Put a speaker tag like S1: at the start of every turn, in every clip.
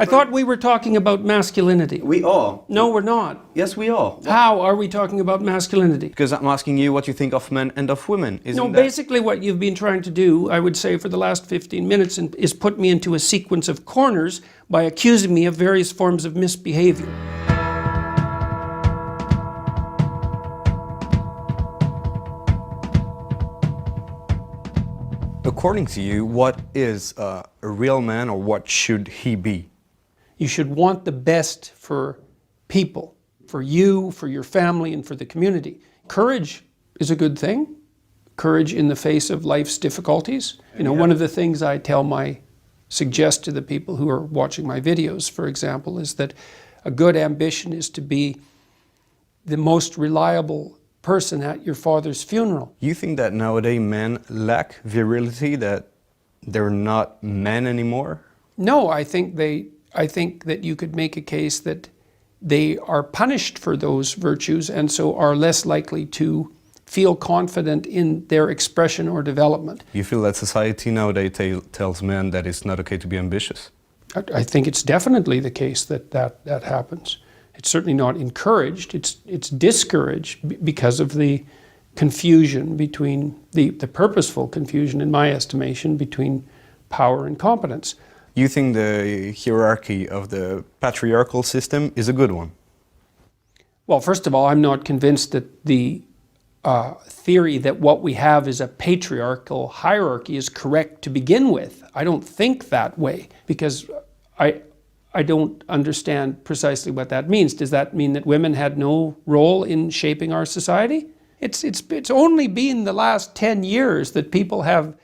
S1: I thought we were talking about masculinity.
S2: We are.
S1: No, we're not.
S2: Yes, we are.
S1: How are we talking about masculinity?
S2: Because I'm asking you what you think of men and of women.
S1: No, basically what you've been trying to do, I would say for the last 15 minutes, is put me into a sequence of corners by accusing me of various forms of misbehavior.
S2: According to you, what is a real man, or what should he be?
S1: You should want the best for people, for you, for your family, and for the community. Courage is a good thing. Courage in the face of life's difficulties. You know, one of the things I suggest to the people who are watching my videos, for example, is that a good ambition is to be the most reliable person at your father's funeral.
S2: You think that nowadays men lack virility, that they're not men anymore?
S1: No, I think that you could make a case that they are punished for those virtues and so are less likely to feel confident in their expression or development.
S2: You feel that society nowadays tells men that it's not okay to be ambitious?
S1: I think it's definitely the case that happens. It's certainly not encouraged, it's discouraged because of the confusion between, the purposeful confusion in my estimation, between power and competence.
S2: You think the hierarchy of the patriarchal system is a good one?
S1: Well, first of all, I'm not convinced that the theory that what we have is a patriarchal hierarchy is correct to begin with. I don't think that way, because I don't understand precisely what that means. Does that mean that women had no role in shaping our society? It's only been the last 10 years that people have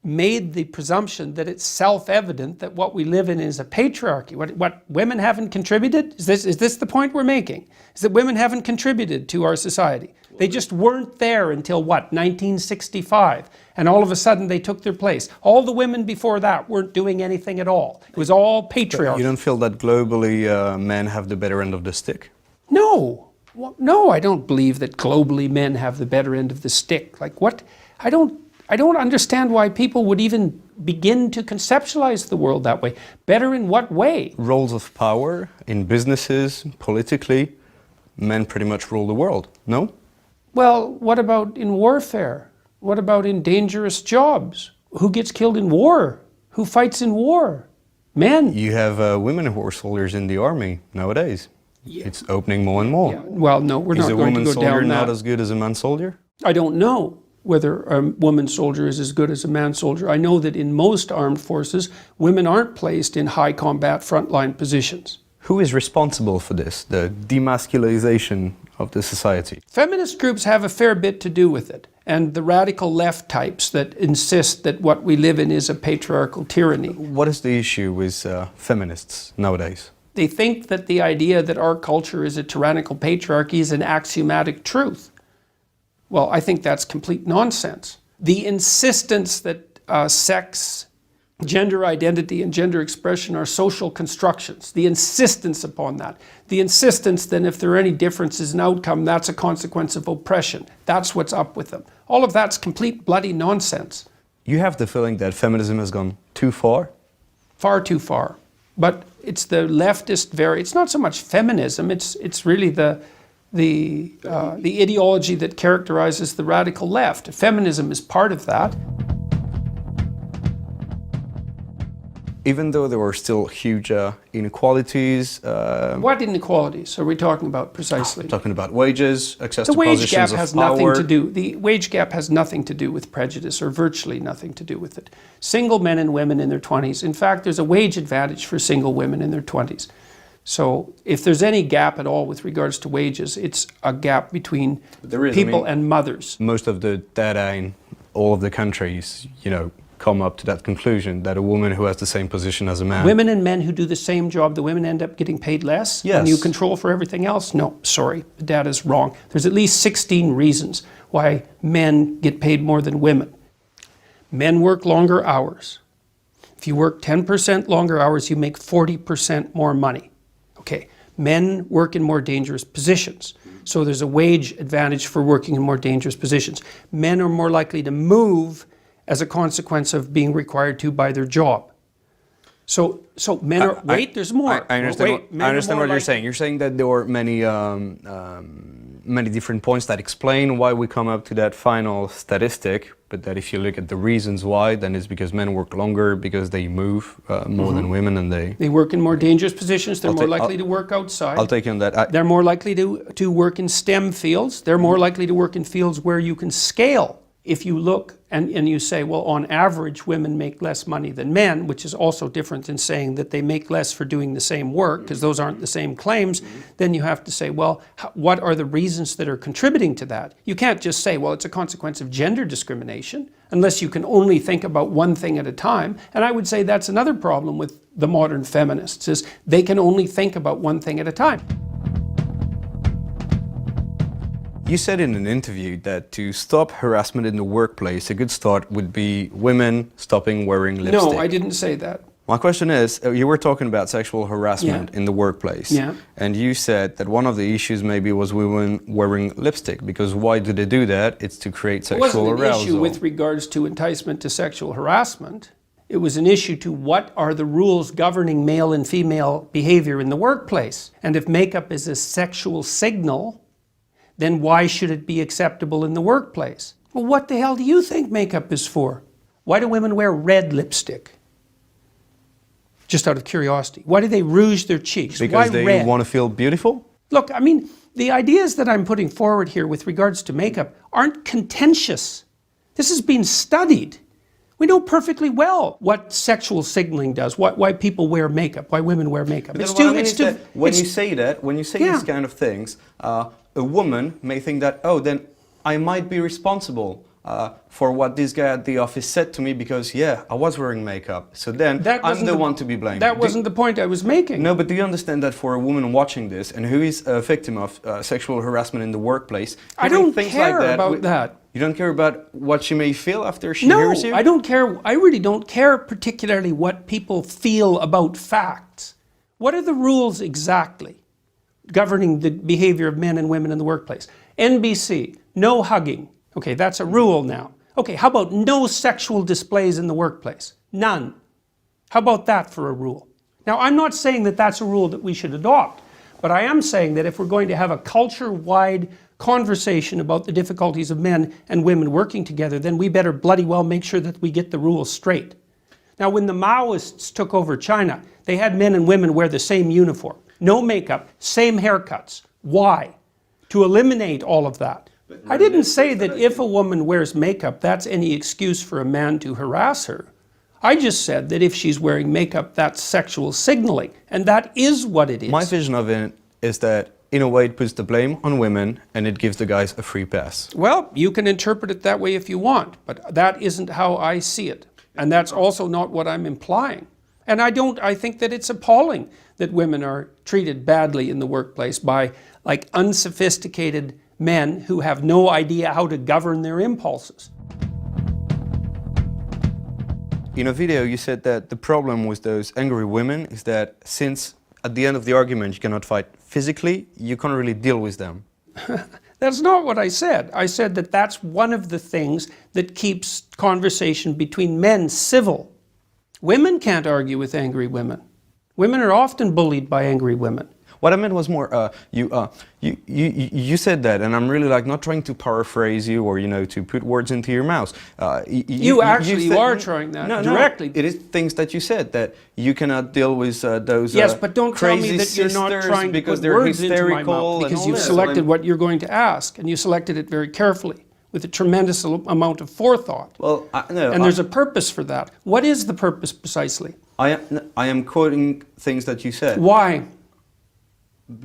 S1: made the presumption that it's self-evident that what we live in is a patriarchy. What women haven't contributed? Is this the point we're making? Is that women haven't contributed to our society? They just weren't there until what, 1965? And all of a sudden they took their place. All the women before that weren't doing anything at all. It was all patriarchy.
S2: You don't feel that globally men have the better end of the stick?
S1: No. Well, no, I don't believe that globally men have the better end of the stick. Like what? I don't understand why people would even begin to conceptualize the world that way. Better in what way?
S2: Roles of power in businesses, politically, men pretty much rule the world, no?
S1: Well, what about in warfare? What about in dangerous jobs? Who gets killed in war? Who fights in war? Men.
S2: You have women who are soldiers in the army nowadays. Yeah. It's opening more and more.
S1: Yeah. Well, no, we're not going to go down that. Is a woman soldier
S2: not as good as a man soldier?
S1: I don't know whether a woman soldier is as good as a man soldier. I know that in most armed forces, women aren't placed in high combat frontline positions.
S2: Who is responsible for this, the demasculization of the society?
S1: Feminist groups have a fair bit to do with it, and the radical left types that insist that what we live in is a patriarchal tyranny.
S2: What is the issue with feminists nowadays?
S1: They think that the idea that our culture is a tyrannical patriarchy is an axiomatic truth. Well, I think that's complete nonsense. The insistence that sex, gender identity, and gender expression are social constructions, the insistence upon that, the insistence that if there are any differences in outcome, that's a consequence of oppression. That's what's up with them. All of that's complete bloody nonsense.
S2: You have the feeling that feminism has gone too far?
S1: Far too far. But it's the leftist it's not so much feminism, it's really the ideology that characterizes the radical left. Feminism is part of that.
S2: Even though there were still huge inequalities.
S1: What inequalities are we talking about precisely?
S2: Talking about wages, access to positions of power.
S1: The wage gap has nothing to do with prejudice, or virtually nothing to do with it. Single men and women in their 20s. In fact, there's a wage advantage for single women in their 20s. So if there's any gap at all with regards to wages, it's a gap between people and mothers.
S2: Most of the data in all of the countries, come up to that conclusion, that a woman who has the same position as a man.
S1: Women and men who do the same job, the women end up getting paid less?
S2: Yes.
S1: And you control for everything else? No, sorry, the data's wrong. There's at least 16 reasons why men get paid more than women. Men work longer hours. If you work 10% longer hours, you make 40% more money. Okay, men work in more dangerous positions. So there's a wage advantage for working in more dangerous positions. Men are more likely to move as a consequence of being required to by their job. So men are, there's more.
S2: I understand,
S1: Men
S2: I
S1: are
S2: understand
S1: more
S2: what you're
S1: like-
S2: saying. You're saying that there are many different points that explain why we come up to that final statistic, but that if you look at the reasons why, then it's because men work longer, because they move more than women, and
S1: They work in more dangerous positions. They're
S2: I'll
S1: more
S2: ta-
S1: likely to work outside.
S2: I'll take you on that.
S1: They're more likely to work in STEM fields. They're more likely to work in fields where you can scale. If you look and you say, well, on average, women make less money than men, which is also different than saying that they make less for doing the same work, because those aren't the same claims, then you have to say, well, what are the reasons that are contributing to that? You can't just say, well, it's a consequence of gender discrimination, unless you can only think about one thing at a time. And I would say that's another problem with the modern feminists, is they can only think about one thing at a time.
S2: You said in an interview that to stop harassment in the workplace, a good start would be women stopping wearing lipstick.
S1: No, I didn't say that.
S2: My question is, you were talking about sexual harassment in the workplace.
S1: Yeah.
S2: And you said that one of the issues maybe was women wearing lipstick, because why do they do that? It's to create sexual arousal.
S1: It wasn't an issue with regards to enticement to sexual harassment. It was an issue to what are the rules governing male and female behavior in the workplace. And if makeup is a sexual signal, then why should it be acceptable in the workplace? Well, what the hell do you think makeup is for? Why do women wear red lipstick? Just out of curiosity. Why do they rouge their cheeks?
S2: Because
S1: Why
S2: they
S1: red?
S2: want to feel beautiful?
S1: Look, I mean, the ideas that I'm putting forward here with regards to makeup aren't contentious. This has been studied. We know perfectly well what sexual signaling does, why people wear makeup, why women wear makeup.
S2: When you say these kind of things, a woman may think that, oh, then I might be responsible for what this guy at the office said to me because, yeah, I was wearing makeup. So then I'm the one to be blamed.
S1: That wasn't the point I was making.
S2: No, but do you understand that for a woman watching this and who is a victim of sexual harassment in the workplace,
S1: I don't
S2: things
S1: care
S2: like that,
S1: about that.
S2: You don't care about what she may feel after she hears you?
S1: No, I don't care. I really don't care particularly what people feel about facts. What are the rules exactly governing the behavior of men and women in the workplace? NBC, no hugging. Okay, that's a rule now. Okay, how about no sexual displays in the workplace? None. How about that for a rule? Now, I'm not saying that that's a rule that we should adopt, but I am saying that if we're going to have a culture-wide conversation about the difficulties of men and women working together, then we better bloody well make sure that we get the rules straight. Now, when the Maoists took over China, they had men and women wear the same uniform, no makeup, same haircuts. Why? To eliminate all of that. I didn't say that if a woman wears makeup, that's any excuse for a man to harass her. I just said that if she's wearing makeup, that's sexual signaling, and that is what it is.
S2: My vision of it is that, in a way, it puts the blame on women and it gives the guys a free pass.
S1: Well, you can interpret it that way if you want, but that isn't how I see it. And that's also not what I'm implying. And I think that it's appalling that women are treated badly in the workplace by like unsophisticated men who have no idea how to govern their impulses.
S2: In a video you said that the problem with those angry women is that since at the end of the argument you cannot fight physically, you can't really deal with them.
S1: That's not what I said. I said that that's one of the things that keeps conversation between men civil. Women can't argue with angry women. Women are often bullied by angry women.
S2: What I meant was more, you said that, and I'm really like not trying to paraphrase you or to put words into your mouth.
S1: You are trying that directly.
S2: No, it is things that you said that you cannot deal with those.
S1: Yes, but don't tell me that you're not
S2: sisters
S1: trying to
S2: because
S1: put
S2: they're
S1: words into my
S2: hysterical
S1: mouth because
S2: and
S1: you've
S2: all that.
S1: selected what you're going to ask, and you selected it very carefully with a tremendous amount of forethought.
S2: Well,
S1: there's a purpose for that. What is the purpose precisely?
S2: I am quoting things that you said.
S1: Why?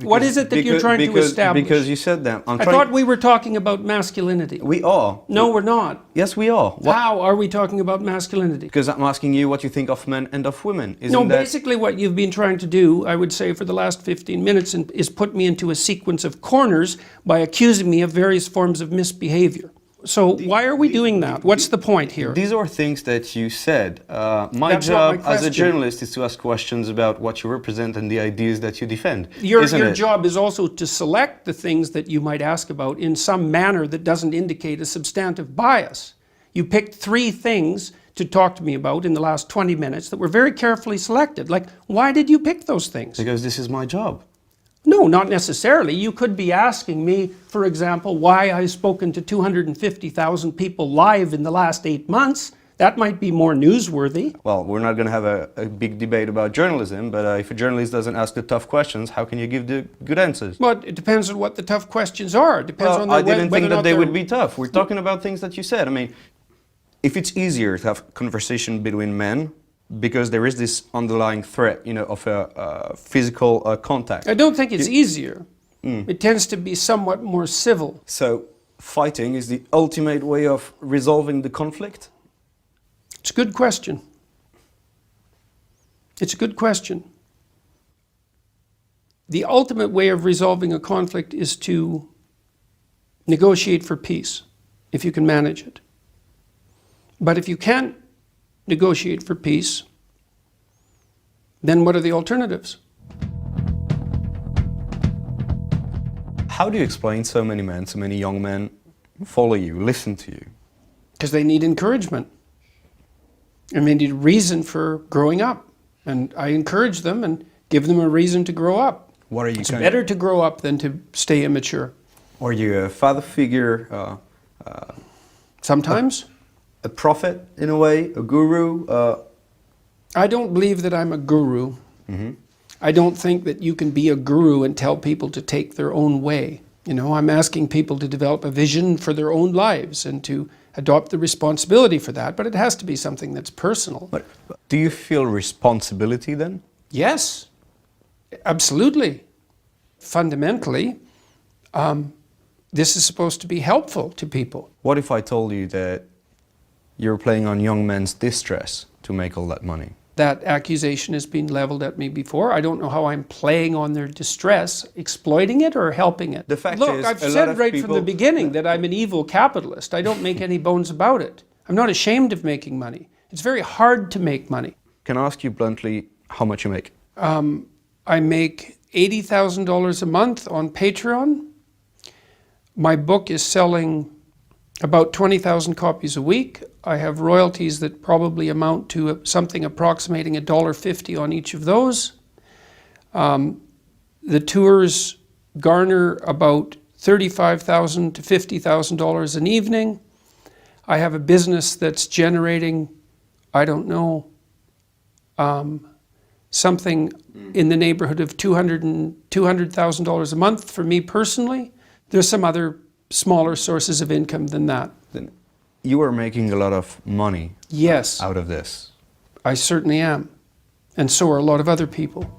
S1: What is it that you're trying to establish?
S2: Because you said that.
S1: I thought we were talking about masculinity.
S2: We are.
S1: No, we're not.
S2: Yes, we are.
S1: How are we talking about masculinity?
S2: Because I'm asking you what you think of men and of women.
S1: Basically what you've been trying to do, I would say for the last 15 minutes, is put me into a sequence of corners by accusing me of various forms of misbehavior. So why are we doing that? What's the point here?
S2: These are things that you said. My job as a journalist is to ask questions about what you represent and the ideas that you defend.
S1: Your job is also to select the things that you might ask about in some manner that doesn't indicate a substantive bias. You picked 3 things to talk to me about in the last 20 minutes that were very carefully selected. Like, why did you pick those things?
S2: Because this is my job.
S1: No, not necessarily. You could be asking me, for example, why I've spoken to 250,000 people live in the last 8 months. That might be more newsworthy.
S2: Well, we're not going to have a big debate about journalism, but if a journalist doesn't ask the tough questions, how can you give the good answers?
S1: Well, it depends on what the tough questions are. It depends on
S2: I didn't
S1: whether
S2: think
S1: or
S2: that
S1: not
S2: they
S1: they're-
S2: would be tough. We're talking about things that you said. I mean, if it's easier to have conversation between men, because there is this underlying threat, of a physical contact.
S1: I don't think it's easier. It tends to be somewhat more civil.
S2: So, fighting is the ultimate way of resolving the conflict?
S1: It's a good question. It's a good question. The ultimate way of resolving a conflict is to negotiate for peace, if you can manage it. But if you can't negotiate for peace, then what are the alternatives?
S2: How do you explain so many men, so many young men follow you, listen to you?
S1: Because they need encouragement. And they need a reason for growing up. And I encourage them and give them a reason to grow up.
S2: What are you?
S1: It's better to grow up than to stay immature.
S2: Are you a father figure,
S1: Sometimes.
S2: a prophet in a way, a guru?
S1: I don't believe that I'm a guru. I don't think that you can be a guru and tell people to take their own way. I'm asking people to develop a vision for their own lives and to adopt the responsibility for that, but it has to be something that's personal.
S2: But do you feel responsibility then?
S1: Yes, absolutely. Fundamentally, this is supposed to be helpful to people.
S2: What if I told you that you're playing on young men's distress to make all that money?
S1: That accusation has been leveled at me before. I don't know how I'm playing on their distress, exploiting it or helping it.
S2: The fact
S1: Look,
S2: is,
S1: I've
S2: a lot
S1: said
S2: of
S1: right from the
S2: people-
S1: beginning that I'm an evil capitalist. I don't make any bones about it. I'm not ashamed of making money. It's very hard to make money.
S2: Can I ask you bluntly how much you make?
S1: I make $80,000 a month on Patreon. My book is selling about 20,000 copies a week. I have royalties that probably amount to something approximating $1.50 on each of those. The tours garner about $35,000 to $50,000 an evening. I have a business that's generating, I don't know, something in the neighborhood of $200,000 a month for me personally. There's some other smaller sources of income than that.
S2: Then you are making a lot of money
S1: Yes,
S2: out of this.
S1: I certainly am. And so are a lot of other people.